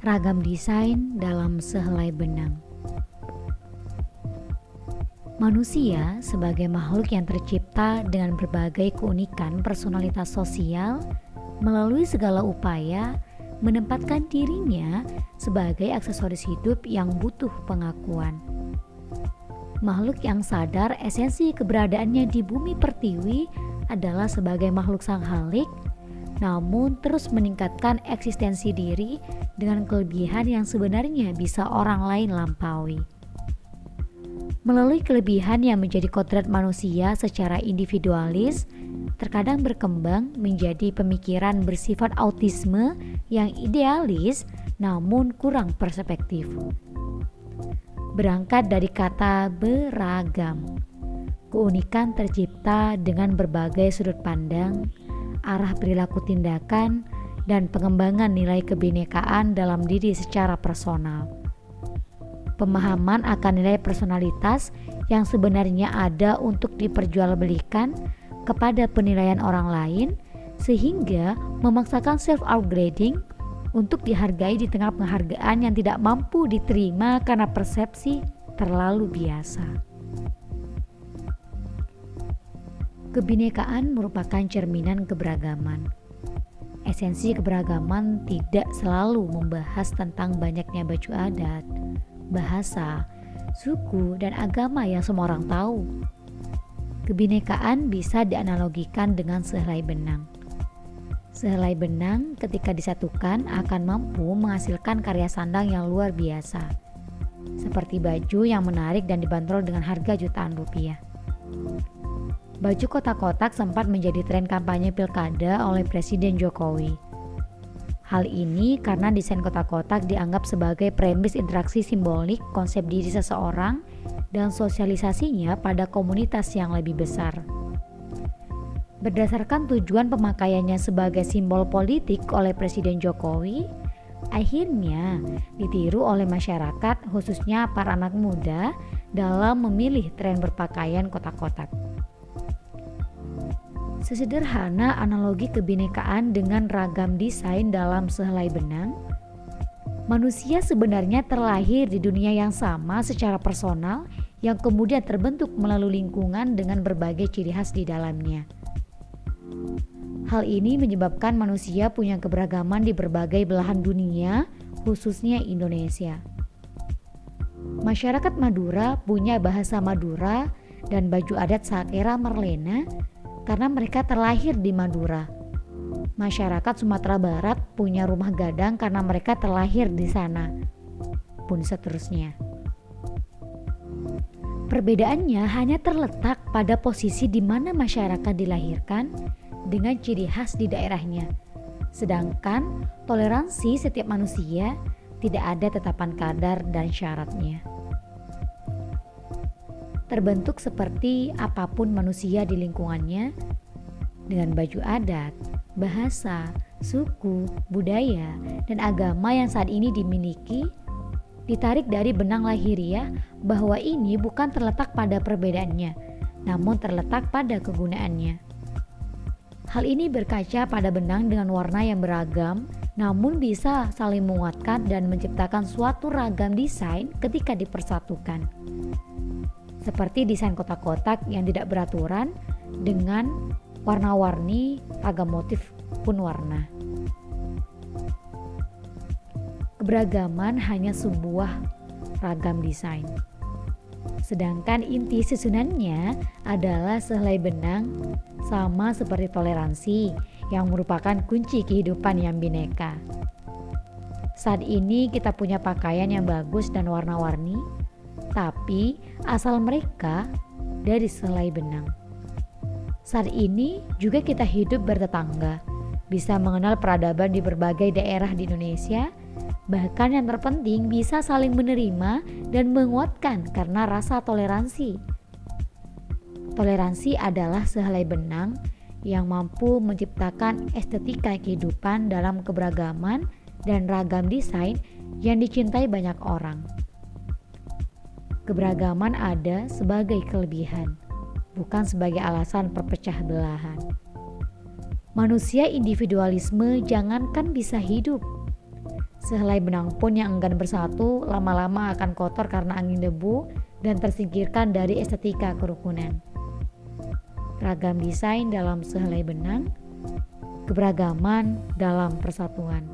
Ragam desain dalam sehelai benang. Manusia sebagai makhluk yang tercipta dengan berbagai keunikan personalitas sosial melalui segala upaya menempatkan dirinya sebagai aksesoris hidup yang butuh pengakuan. Makhluk yang sadar esensi keberadaannya di bumi pertiwi adalah sebagai makhluk sang khalik, namun terus meningkatkan eksistensi diri dengan kelebihan yang sebenarnya bisa orang lain lampaui. Melalui kelebihan yang menjadi kodrat manusia secara individualis, terkadang berkembang menjadi pemikiran bersifat autisme yang idealis namun kurang perspektif. Berangkat dari kata beragam, keunikan tercipta dengan berbagai sudut pandang, arah perilaku tindakan, dan pengembangan nilai kebinekaan dalam diri secara personal. Pemahaman akan nilai personalitas yang sebenarnya ada untuk diperjualbelikan kepada penilaian orang lain, sehingga memaksakan self-upgrading untuk dihargai di tengah penghargaan yang tidak mampu diterima karena persepsi terlalu biasa. Kebinekaan merupakan cerminan keberagaman. Esensi keberagaman tidak selalu membahas tentang banyaknya baju adat, bahasa, suku, dan agama yang semua orang tahu. Kebinekaan bisa dianalogikan dengan sehelai benang. Sehelai benang ketika disatukan akan mampu menghasilkan karya sandang yang luar biasa, seperti baju yang menarik dan dibanderol dengan harga jutaan rupiah. Baju kotak-kotak sempat menjadi tren kampanye pilkada oleh Presiden Jokowi. Hal ini karena desain kotak-kotak dianggap sebagai premis interaksi simbolik konsep diri seseorang dan sosialisasinya pada komunitas yang lebih besar. Berdasarkan tujuan pemakaiannya sebagai simbol politik oleh Presiden Jokowi, akhirnya ditiru oleh masyarakat khususnya para anak muda dalam memilih tren berpakaian kotak-kotak. Sesederhana analogi kebinekaan dengan ragam desain dalam sehelai benang, manusia sebenarnya terlahir di dunia yang sama secara personal yang kemudian terbentuk melalui lingkungan dengan berbagai ciri khas di dalamnya. Hal ini menyebabkan manusia punya keberagaman di berbagai belahan dunia, khususnya Indonesia. Masyarakat Madura punya bahasa Madura dan baju adat Sakera Merlena karena mereka terlahir di Madura. Masyarakat Sumatera Barat punya rumah gadang karena mereka terlahir di sana, pun seterusnya. Perbedaannya hanya terletak pada posisi di mana masyarakat dilahirkan dengan ciri khas di daerahnya. Sedangkan toleransi setiap manusia tidak ada tetapan kadar dan syaratnya. Terbentuk seperti apapun manusia di lingkungannya, dengan baju adat, bahasa, suku, budaya, dan agama yang saat ini dimiliki, ditarik dari benang lahiriah bahwa ini bukan terletak pada perbedaannya, namun terletak pada kegunaannya. Hal ini berkaca pada benang dengan warna yang beragam, namun bisa saling menguatkan dan menciptakan suatu ragam desain ketika dipersatukan. Seperti desain kotak-kotak yang tidak beraturan dengan warna-warni ragam motif pun warna. Keberagaman hanya sebuah ragam desain. Sedangkan inti susunannya adalah sehelai benang sama seperti toleransi yang merupakan kunci kehidupan yang bineka. Saat ini kita punya pakaian yang bagus dan warna-warni, tapi asal mereka dari sehelai benang. Saat ini juga kita hidup bertetangga, bisa mengenal peradaban di berbagai daerah di Indonesia, bahkan yang terpenting bisa saling menerima dan menguatkan karena rasa toleransi. Toleransi adalah sehelai benang yang mampu menciptakan estetika kehidupan dalam keberagaman dan ragam desain yang dicintai banyak orang. Keberagaman ada sebagai kelebihan, bukan sebagai alasan perpecah belahan. Manusia individualisme jangankan bisa hidup, Sehelai benang pun yang enggan bersatu lama-lama akan kotor karena angin debu dan tersingkirkan dari estetika kerukunan. Ragam desain dalam sehelai benang, keberagaman dalam persatuan.